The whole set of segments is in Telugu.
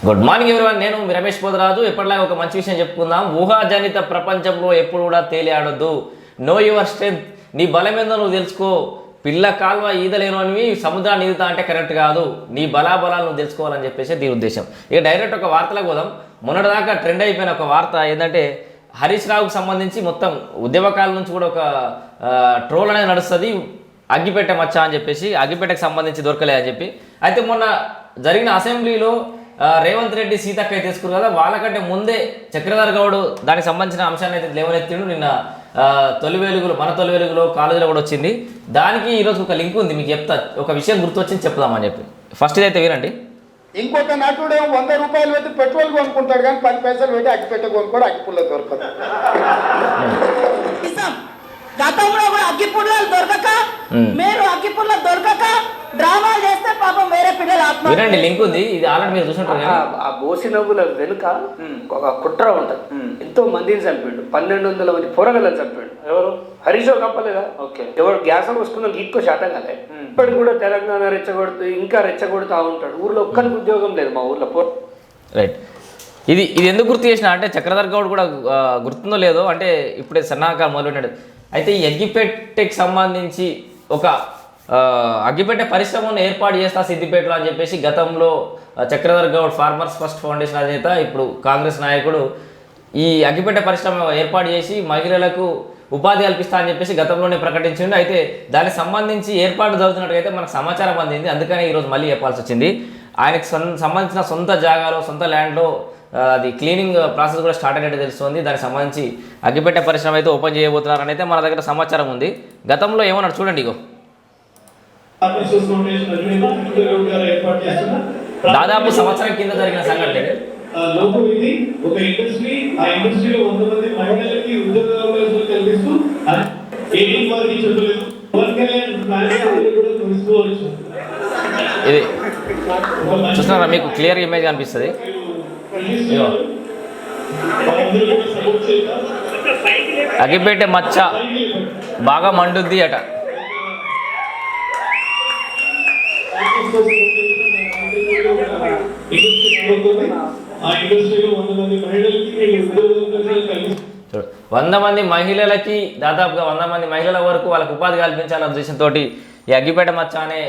గుడ్ మార్నింగ్ ఎవరివన్, నేను మీ రమేష్ పోదరాజు. ఎప్పటిలాగా ఒక మంచి విషయం చెప్పుకుందాం. ఊహాజనిత ప్రపంచంలో ఎప్పుడు కూడా తేలియాడొద్దు. No your strength. నీ బలం ఏందో నువ్వు తెలుసుకో. పిల్ల కాల్వ ఈదలేనివి సముద్రాన్ని ఈదుతా అంటే కరెక్ట్ కాదు. నీ బలాబలాలు నువ్వు తెలుసుకోవాలని చెప్పేసి దీని ఉద్దేశం. ఇక డైరెక్ట్ ఒక వార్తలకు పోదాం. మొన్నటిదాకా ట్రెండ్ అయిపోయిన ఒక వార్త ఏంటంటే హరీష్ రావుకు సంబంధించి మొత్తం ఉద్యమకాల నుంచి కూడా ఒక ట్రోల్ అనేది నడుస్తుంది. అగ్గిపెట్టె మచ్చ అని చెప్పేసి, అగ్గిపెట్టెకి సంబంధించి దొరకలే అని చెప్పి. అయితే మొన్న జరిగిన అసెంబ్లీలో రేవంత్ రెడ్డి సీతక్కయ్య తీసుకున్నారు కదా, వాళ్ళకంటే ముందే చక్రధర్ గౌడ్ దానికి సంబంధించిన అంశాన్ని అయితే లేవనెత్తిండు. నిన్న మన తొలి వెలుగులో కాలేజీలో కూడా వచ్చింది. దానికి ఈరోజు ఒక లింక్ ఉంది, మీకు చెప్తా. ఒక విషయం గుర్తొచ్చింది చెప్దామని చెప్పి. ఫస్ట్ ఇదైతే వినండి. ఇంకొక నటుడు 100 రూపాయలు పెట్టి పెట్రోల్ కొనుక్కుంటాడు, కానీ 10 పైసలు పెట్టి అగ్గిపెట్ట కొనుక్కోడు, అగ్గిపుల్ల దొరకదు. గతంలో కూడా అగ్గిపుల్లలు దొరకక, మీరు అగ్గిపుల్లలు దొరకక డ్రామాలు చేస్తే పాపం వేరే పిల్లలు ఆత్మ. వినండి, లింక్ ఉంది. ఇది ఆల్రెడీ మీరు చూసుంటారు. ఆ బోసి నవ్వుల వెనుక ఒక కుట్ర ఉంటుంది. ఎంతో మందిని చంపాడు, 1200 మంది పొరగలను చంపాడు. ఎవరు? హరీష్ రావు కప్పలేదా? ఓకే. ఎవరు గ్యాస్ వస్తున్నా ఇంకో శాతం కదా. ఇప్పటికి కూడా తెలంగాణ రెచ్చగొడుతూ ఇంకా రెచ్చగొడుతూ ఉంటాడు. ఊర్లో ఒక్కరికి ఉద్యోగం లేదు మా ఊర్లో. రైట్. ఇది ఎందుకు గుర్తు చేసిన అంటే చక్రధర్ గౌడ్ కూడా గుర్తుందో లేదో, అంటే ఇప్పుడే సన్నాహకాలు మొదలుపెట్టాడు. అయితే ఈ అగ్గిపెట్టెకి సంబంధించి ఒక అగ్గిపెట్టె పరిశ్రమను ఏర్పాటు చేస్తా సిద్దిపేటలో అని చెప్పేసి గతంలో Chakradhar Goud farmers first foundation అధినేత, ఇప్పుడు కాంగ్రెస్ నాయకుడు, ఈ అగ్గిపెట్టె పరిశ్రమ ఏర్పాటు చేసి మహిళలకు ఉపాధి కల్పిస్తా అని చెప్పేసి గతంలోనే ప్రకటించిండు. అయితే దానికి సంబంధించి ఏర్పాటు జరుగుతున్నట్టుగైతే మనకు సమాచారం అందింది. అందుకని ఈరోజు మళ్ళీ చెప్పాల్సి వచ్చింది. ఆయనకు సంబంధించిన సొంత జాగాలో, సొంత ల్యాండ్లో అది క్లీనింగ్ ప్రాసెస్ కూడా స్టార్ట్ అయినట్టు తెలుస్తుంది. దానికి సంబంధించి అగ్గిపెట్టె పరిశ్రమ అయితే ఓపెన్ చేయబోతున్నారని అయితే మన దగ్గర సమాచారం ఉంది. గతంలో ఏమన్నారు చూడండి. ఇగో దాదాపు సంవత్సరం కింద జరిగిన సంఘటన. ఒక ఇండస్ట్రీ, ఆ ఇండస్ట్రీలో 100 మంది మహిళలకి ఉద్యోగ అవకాశాలు కల్పిస్తూ ఇది చూస్తున్నారా, మీకు క్లియర్ ఇమేజ్ కనిపిస్తుంది. అగ్గిపెట్టె మచ్చ బాగా మండుద్ది అట. ఆ ఇండస్ట్రీలో 100 మంది మహిళలకి దాదాపుగా 100 మంది మహిళల వరకు వాళ్ళకి ఉపాధి కల్పించాలనే ఉద్దేశంతో ఈ అగ్గిపెట్టె మచ్చ అనే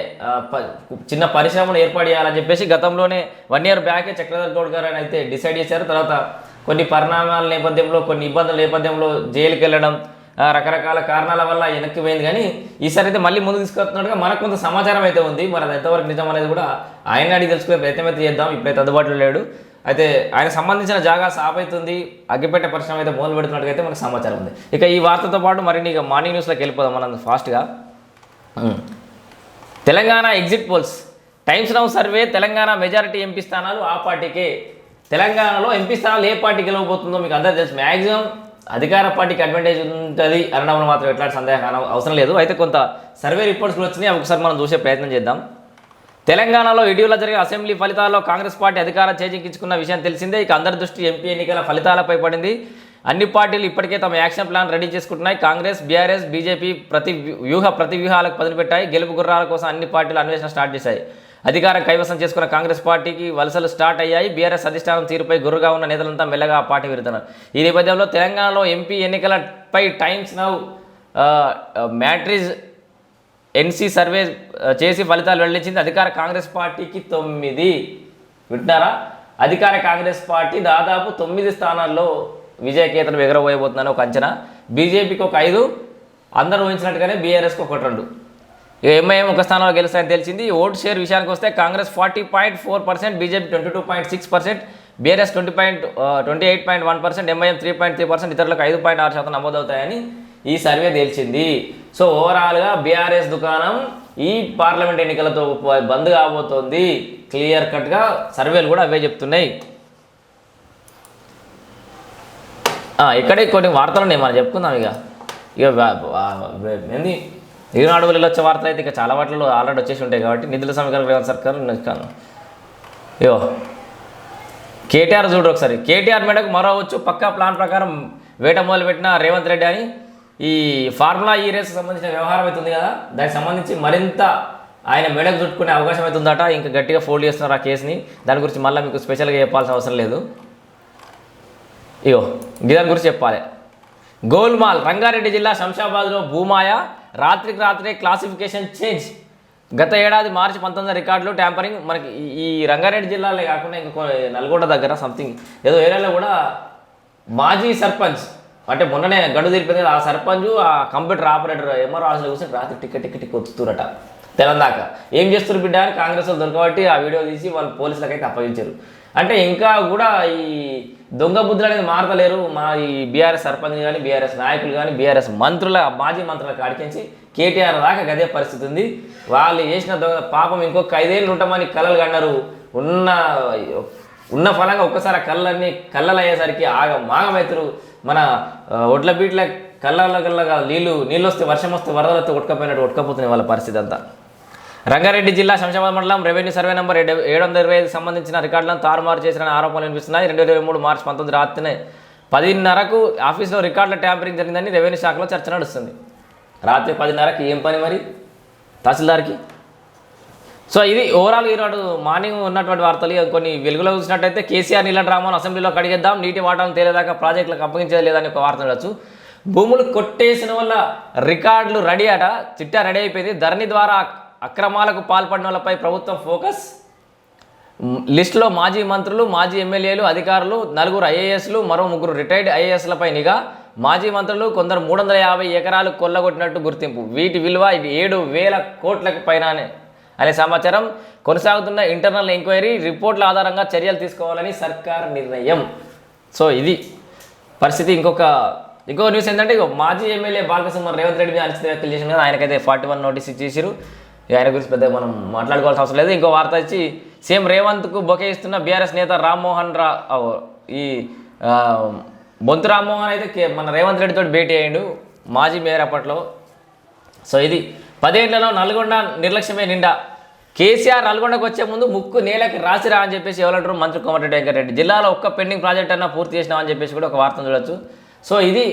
చిన్న పరిశ్రమను ఏర్పాటు చేయాలని చెప్పేసి గతంలోనే 1 year బ్యాకే చక్రధర్ గౌడ్ గారు అయితే డిసైడ్ చేశారు. తర్వాత కొన్ని పరిణామాల నేపథ్యంలో, కొన్ని ఇబ్బందుల నేపథ్యంలో జైలుకి వెళ్ళడం, రకరకాల కారణాల వల్ల వెనక్కి పోయింది. కానీ ఈసారి అయితే మళ్ళీ ముందుకు తీసుకొస్తున్నట్టుగా మనకు కొంత సమాచారం అయితే ఉంది. మరి అది ఎంతవరకు నిజం అనేది కూడా ఆయన అడిగి తెలుసుకునే ప్రయత్నం అయితే చేద్దాం. ఇప్పుడైతే అందుబాటులో లేడు. అయితే ఆయనకు సంబంధించిన జాగా సాఫ్ అవుతుంది, అగ్గిపెట్టె పరిశ్రమ అయితే మొదలు పెడుతున్నట్టుగా మనకు సమాచారం ఉంది. ఇక ఈ వార్తతో పాటు మరిన్ని ఇక మార్నింగ్ న్యూస్లోకి వెళ్ళిపోదాం మనం ఫాస్ట్గా. Telangana exit polls. Times now survey. Telangana majority MP స్థానాలు ఆ పార్టీకే. తెలంగాణలో ఎంపీ స్థానాలు ఏ పార్టీ గెలవబోతుందో మీకు అందరూ తెలుసు. మ్యాక్సిమం అధికార పార్టీకి అడ్వాంటేజ్ ఉంటుంది అనడంలో మాత్రం ఎట్లాంటి సందేహం అవసరం లేదు. అయితే కొంత సర్వే రిపోర్ట్స్ కూడా వచ్చినాయి, ఒకసారి మనం చూసే ప్రయత్నం చేద్దాం. తెలంగాణలో ఇటీవల జరిగిన అసెంబ్లీ ఫలితాల్లో కాంగ్రెస్ పార్టీ అధికారం చేజిక్కించుకున్న విషయం తెలిసిందే. ఇక అందరి దృష్టి ఎంపీ ఎన్నికల ఫలితాలపై పడింది. అన్ని పార్టీలు ఇప్పటికే తమ యాక్షన్ ప్లాన్ రెడీ చేసుకుంటున్నాయి. కాంగ్రెస్, బీఆర్ఎస్, బీజేపీ ప్రతి వ్యూహాలకు పదులుపెట్టాయి. గెలుపు గుర్రాల కోసం అన్ని పార్టీలు అన్వేషణ స్టార్ట్ చేశాయి. అధికారం కైవసం చేసుకున్న కాంగ్రెస్ పార్టీకి వలసలు స్టార్ట్ అయ్యాయి. బీఆర్ఎస్ అధిష్టానం తీరుపై గుర్రుగా ఉన్న నేతలంతా మెల్లగా ఆ పార్టీ విరుతున్నారు. ఈ నేపథ్యంలో తెలంగాణలో ఎంపీ ఎన్నికలపై times now Matrize NC survey చేసి ఫలితాలు వెల్లడించింది. అధికార కాంగ్రెస్ పార్టీకి 9. వింటున్నారా? అధికార కాంగ్రెస్ పార్టీ దాదాపు 9 స్థానాల్లో విజయకేతనం ఎగరబోయబోతుందని ఒక అంచనా. బీజేపీకి ఒక 5, అందరూ ఊహించినట్టుగానే బీఆర్ఎస్కి 1-2. ఇక ఎంఐఎం ఒక స్థానంలో గెలుస్తాయని తెలిసింది. ఓటు షేర్ విషయానికి వస్తే కాంగ్రెస్ 40.4%, బీజేపీ 22.6%, బీఆర్ఎస్ 28.1%, ఎంఐఎం 3.3%, ఇతరులకు 5.6% నమోదవుతాయని ఈ సర్వే తేల్చింది. సో ఓవరాల్గా బీఆర్ఎస్ దుకాణం ఈ పార్లమెంట్ ఎన్నికలతో బంద్ కాబోతోంది. క్లియర్ కట్గా సర్వేలు కూడా అవే చెప్తున్నాయి. ఇక్కడే కొన్ని వార్తలు ఉన్నాయి, మనం చెప్పుకుందాం. ఇక ఏంది ఈనాడు వచ్చే వార్తలు అయితే ఇక చాలా వాటిలో ఆల్రెడీ వచ్చేసి ఉంటాయి కాబట్టి నిధుల సమీకరణ రేవంత్ సర్కారు ఇగో కేటీఆర్ చూడు ఒకసారి. కేటీఆర్ మేడకు మరో వచ్చు పక్కా ప్లాన్ ప్రకారం వేట మొదలుపెట్టిన రేవంత్ రెడ్డి అని. ఈ ఫార్ములా ఈ రేస్ సంబంధించిన వ్యవహారం అవుతుంది కదా, దానికి సంబంధించి మరింత ఆయన మెడకు చుట్టుకునే అవకాశం అయితే ఉందట. ఇంకా గట్టిగా ఫోల్డ్ చేస్తున్నారు ఆ కేసుని. దాని గురించి మళ్ళీ మీకు స్పెషల్గా చెప్పాల్సిన అవసరం లేదు. ఇగో దాని గురించి చెప్పాలి. గోల్మాల్ రంగారెడ్డి జిల్లా శంషాబాద్లో భూమాయ రాత్రికి రాత్రే క్లాసిఫికేషన్ చేంజ్. గత ఏడాది మార్చి 19 రికార్డులు ట్యాంపరింగ్. మనకి ఈ రంగారెడ్డి జిల్లాలో కాకుండా ఇంకా నల్గొండ దగ్గర సంథింగ్ ఏదో ఏరియాలో కూడా మాజీ సర్పంచ్ అంటే మొన్ననే గడువు తీరిపోయింది ఆ సర్పంచ్ ఆ కంప్యూటర్ ఆపరేటర్ ఎంఆర్ఓ ఆఫీస్లో కూర్చొని రాత్రి టికెట్ వస్తుతురట తెలంగాణ. ఏం చేస్తున్నారు బిడ్డ అని కాంగ్రెస్ వాళ్ళు దొరకబట్టి ఆ వీడియో తీసి వాళ్ళు పోలీసులకైతే అప్పగించారు. అంటే ఇంకా కూడా ఈ దొంగ బుద్ధులు అనేది మారతలేరు. మా ఈ బీఆర్ఎస్ సర్పంచ్ కానీ బీఆర్ఎస్ నాయకులు కానీ బీఆర్ఎస్ మాజీ మంత్రులకు అడిగించి కేటీఆర్ దాకా గదే పరిస్థితి ఉంది. వాళ్ళు చేసిన దొంగ పాపం ఇంకొక 5 ఏళ్ళు ఉంటామని కలలు కన్నారు. ఉన్న ఫలంగా ఒక్కసారి ఆ కళ్ళలు అయ్యేసరికి మాగమవుతారు. మన ఒడ్ల బీట్ల కళ్ళగా నీళ్ళు వస్తే వర్షం వస్తే వరదలతో కొట్టుకపోతున్నాయి వాళ్ళ పరిస్థితి అంతా. రంగారెడ్డి జిల్లా శంషాబాద్ మండలం రెవెన్యూ సర్వే నెంబర్ 725 సంబంధించిన రికార్డులను తారుమారు చేసిన ఆరోపణలు వినిపిస్తున్నాయి. 2023 మార్చి 19 రాత్రి 10:30కు ఆఫీస్లో రికార్డుల ట్యాంపరింగ్ జరిగిందని రెవెన్యూ శాఖలో చర్చ నడుస్తుంది. రాత్రి 10:30కి ఏం పని మరి తహసీల్దార్కి? సో ఇది ఓవరాల్ ఈనాడు మార్నింగ్ ఉన్నటువంటి వార్తలు. కొన్ని వెలుగులో చూసినట్టయితే కేసీఆర్ నీళ్ళ డ్రామాను అసెంబ్లీలో కడిగేద్దాం, నీటి వాటాను తేలేదాకా ప్రాజెక్టులకు అప్పగించేది లేదని ఒక వార్త చూడొచ్చు. భూములు కొట్టేసిన వల్ల రికార్డులు రెడీ అట, చిట్టా రెడీ అయిపోయింది. ధరణి ద్వారా అక్రమాలకు పాల్పడిన వాళ్ళపై ప్రభుత్వం ఫోకస్. లిస్టులో మాజీ మంత్రులు, మాజీ ఎమ్మెల్యేలు, అధికారులు, 4 ఐఏఎస్లు, మరో 3 రిటైర్డ్ ఐఏఎస్లపై నిఘా. మాజీ మంత్రులు కొందరు 350 ఎకరాలు కొల్లగొట్టినట్టు గుర్తింపు. వీటి విలువ 7,000 కోట్లకు పైననే అనే సమాచారం. కొనసాగుతున్న ఇంటర్నల్ ఎంక్వైరీ రిపోర్ట్ల ఆధారంగా చర్యలు తీసుకోవాలని సర్కార్ నిర్ణయం. సో ఇది పరిస్థితి. ఇంకో న్యూస్ ఏంటంటే మాజీ ఎమ్మెల్యే బాలకృష్ణ రేవంత్ రెడ్డి మీద అనుచిత వ్యాఖ్యలు చేసిన కదా, ఆయనకైతే 41 నోటీస్ ఇచ్చేసారు. ఆయన గురించి పెద్దగా మనం మాట్లాడుకోవాల్సిన అవసరం లేదు. ఇంకో వార్త వచ్చి సీఎం రేవంత్కు బొకే ఇస్తున్న బీఆర్ఎస్ నేత రామ్మోహన్ రావు. ఈ బొంతు రామ్మోహన్ అయితే మన రేవంత్ రెడ్డితో భేటీ అయ్యిండు, మాజీ మేయర్ అప్పట్లో. సో ఇది 10 ఏళ్లలో నల్గొండ నిర్లక్ష్యమే నిండా. కేసీఆర్ నల్గొండకు వచ్చే ముందు ముక్కు నేలకి రాసిరా అని చెప్పేసి ఎవరంటారు మంత్రి కోమటిరెడ్డి వెంకటరెడ్డి. జిల్లాలో ఒక్క పెండింగ్ ప్రాజెక్ట్ అన్నా పూర్తి చేసినామని చెప్పేసి కూడా ఒక వార్తను చూడొచ్చు. సో ఇది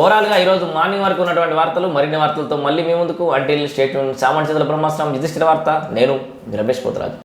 ఓవరాల్గా ఈరోజు మార్నింగ్ వరకు ఉన్నటువంటి వార్తలు. మరిన్ని వార్తలతో మళ్ళీ మీ ముందుకు. అంటిల్ స్టేట్ సామాన్య బ్రహ్మాస్త్రం యుధిష్ఠిర వార్త. నేను రమేష్ పోతరాజు.